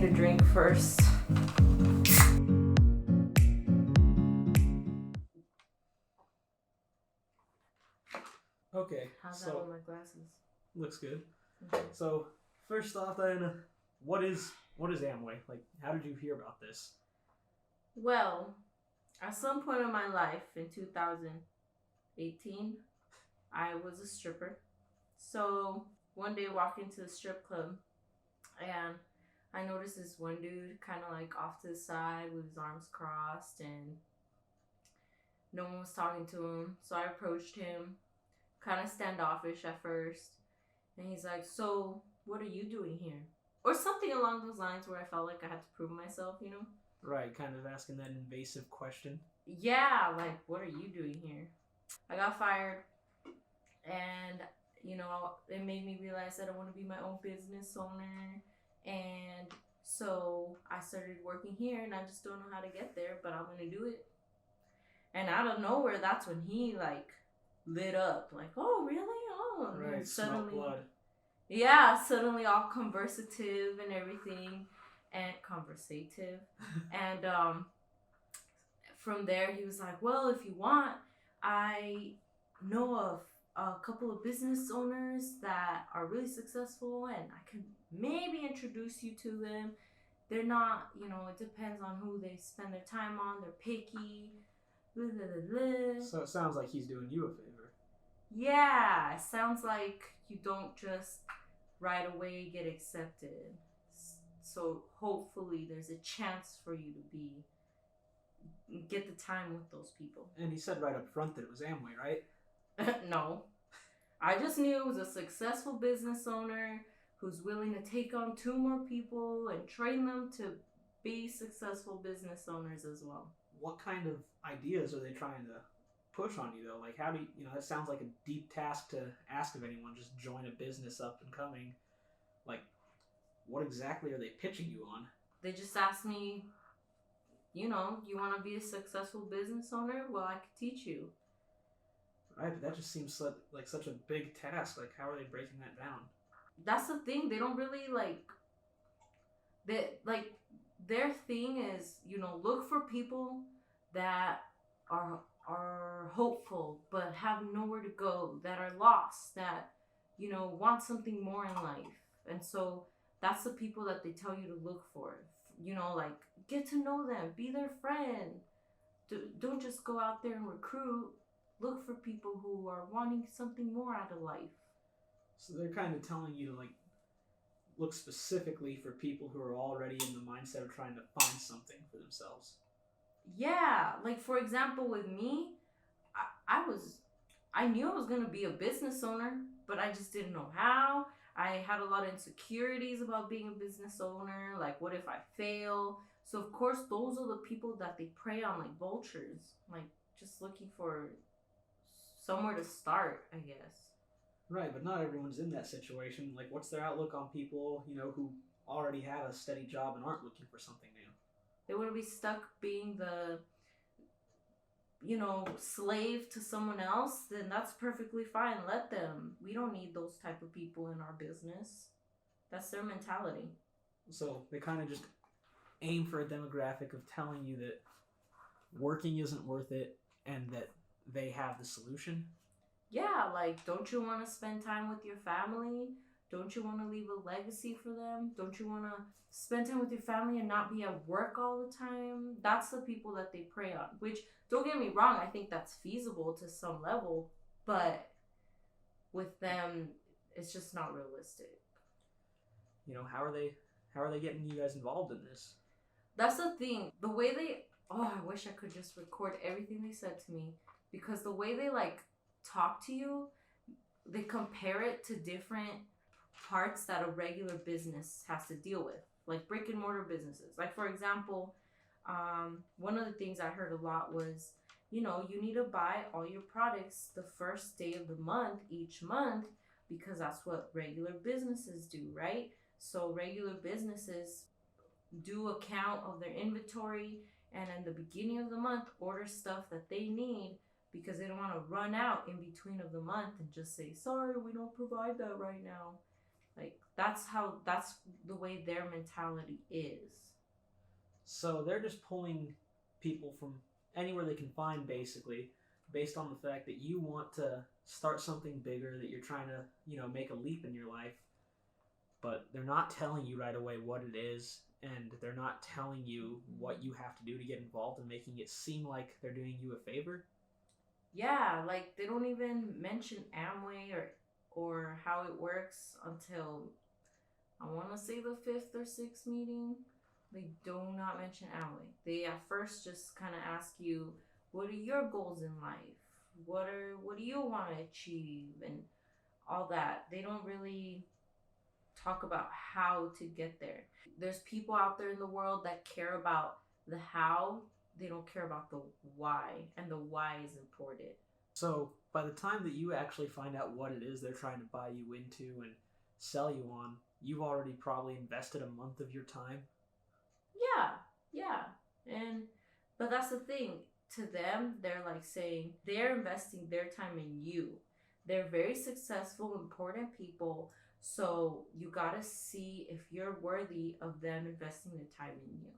need a drink first. Okay. How's that with my glasses? Looks good. Okay. So first off, then, what is Amway? Like, how did you hear about this? Well, at some point in my life in 2018, I was a stripper. So one day walking to the strip club, and I noticed this one dude kind of like off to the side with his arms crossed, and no one was talking to him. So I approached him, kind of standoffish at first, and he's like, "So what are you doing here?" Or something along those lines, where I felt like I had to prove myself, you know? Right, kind of asking that invasive question. Yeah, like, what are you doing here? I got fired, and it made me realize that I want to be my own business owner. And so I started working here, and I just don't know how to get there, but I'm gonna do it. And out of nowhere, that's when he like lit up, like, "Oh, really? Oh," Right, and smell blood. yeah, suddenly all conversative and everything, and conversative, and from there he was like, "Well, if you want, I know of a couple of business owners that are really successful, and I can maybe introduce you to them. They're not, it depends on who they spend their time on. They're picky." Blah, blah, blah, blah. So it sounds like he's doing you a favor. Yeah, it sounds like you don't just right away get accepted. So hopefully there's a chance for you to get the time with those people. And he said right up front that it was Amway, right? No. I just knew it was a successful business owner who's willing to take on 2 more people and train them to be successful business owners as well. What kind of ideas are they trying to push on you, though? Like, how do you, that sounds like a deep task to ask of anyone, just join a business up and coming. Like, what exactly are they pitching you on? They just asked me, you want to be a successful business owner? Well, I could teach you. Right, but that just seems like such a big task. Like, how are they breaking that down? That's the thing. They don't really their thing is, look for people that are hopeful but have nowhere to go, that are lost, that want something more in life. And so that's the people that they tell you to look for. Like, get to know them, be their friend. Don't just go out there and recruit. Look for people who are wanting something more out of life. So they're kind of telling you to look specifically for people who are already in the mindset of trying to find something for themselves. Yeah, like for example, with me, I knew I was gonna be a business owner, but I just didn't know how. I had a lot of insecurities about being a business owner. Like, what if I fail? So of course, those are the people that they prey on like vultures, like just looking for somewhere to start, I guess. Right, but not everyone's in that situation. Like, what's their outlook on people, who already have a steady job and aren't looking for something new? They want to be stuck being the, slave to someone else, then that's perfectly fine. Let them. We don't need those type of people in our business. That's their mentality. So they kind of just aim for a demographic of telling you that working isn't worth it and that they have the solution. Yeah, like, don't you want to spend time with your family? Don't you want to leave a legacy for them? Don't you want to spend time with your family and not be at work all the time? That's the people that they prey on, which, don't get me wrong, I think that's feasible to some level, but with them, it's just not realistic. How are they getting you guys involved in this? That's the thing. The way I wish I could just record everything they said to me, because the way they talk to you, they compare it to different parts that a regular business has to deal with, like brick and mortar businesses. Like, for example, one of the things I heard a lot was, you need to buy all your products the first day of the month each month, because that's what regular businesses do, right? So regular businesses do a count of their inventory, and in the beginning of the month order stuff that they need, because they don't want to run out in between of the month and just say, "Sorry, we don't provide that right now." Like, That's the way their mentality is. So they're just pulling people from anywhere they can find, basically, based on the fact that you want to start something bigger, that you're trying to, make a leap in your life, but they're not telling you right away what it is, and they're not telling you what you have to do to get involved, and making it seem like they're doing you a favor. Yeah, like they don't even mention Amway or how it works until I want to say the 5th or 6th meeting. They do not mention Amway. They at first just kind of ask you, what are your goals in life? What do you want to achieve? And all that. They don't really talk about how to get there. There's people out there in the world that care about the how. They don't care about the why, and the why is important. So by the time that you actually find out what it is they're trying to buy you into and sell you on, you've already probably invested a month of your time. Yeah. But that's the thing. To them, they're like saying they're investing their time in you. They're very successful, important people. So you gotta see if you're worthy of them investing their time in you.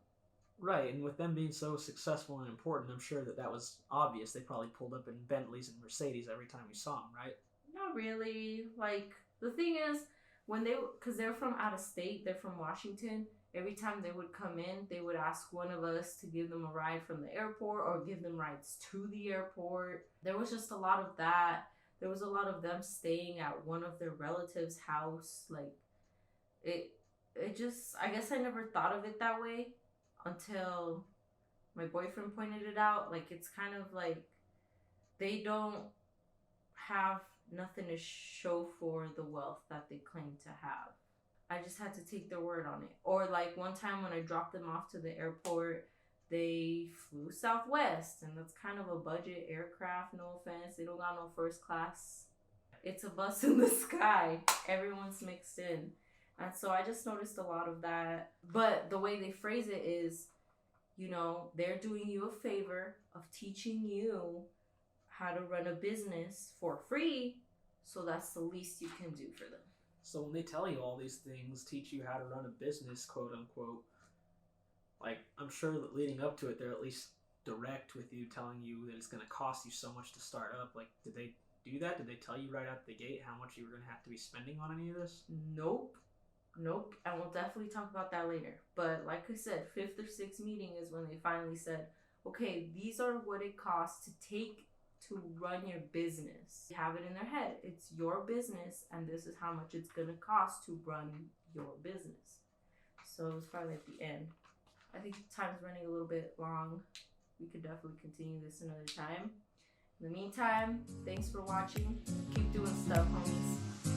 Right, and with them being so successful and important, I'm sure that was obvious. They probably pulled up in Bentleys and Mercedes every time you saw them, right? Not really. Like, the thing is, because they're from out of state, they're from Washington, every time they would come in, they would ask one of us to give them a ride from the airport or give them rides to the airport. There was just a lot of that. There was a lot of them staying at one of their relatives' house. Like, it just, I guess I never thought of it that way until my boyfriend pointed it out. Like, it's kind of like they don't have nothing to show for the wealth that they claim to have. I just had to take their word on it. Or like one time when I dropped them off to the airport, they flew Southwest, and that's kind of a budget aircraft, no offense. They don't got no first class. It's a bus in the sky. Everyone's mixed in. And so I just noticed a lot of that. But the way they phrase it is, they're doing you a favor of teaching you how to run a business for free. So that's the least you can do for them. So when they tell you all these things, teach you how to run a business, quote unquote, like, I'm sure that leading up to it, they're at least direct with you, telling you that it's going to cost you so much to start up. Like, did they do that? Did they tell you right out the gate how much you were going to have to be spending on any of this? Nope. And we'll definitely talk about that later. But like I said, 5th or 6th meeting is when they finally said, okay, these are what it costs to run your business. They have it in their head. It's your business, and this is how much it's going to cost to run your business. So it was finally at the end. I think time's running a little bit long. We could definitely continue this another time. In the meantime, thanks for watching. Keep doing stuff, homies.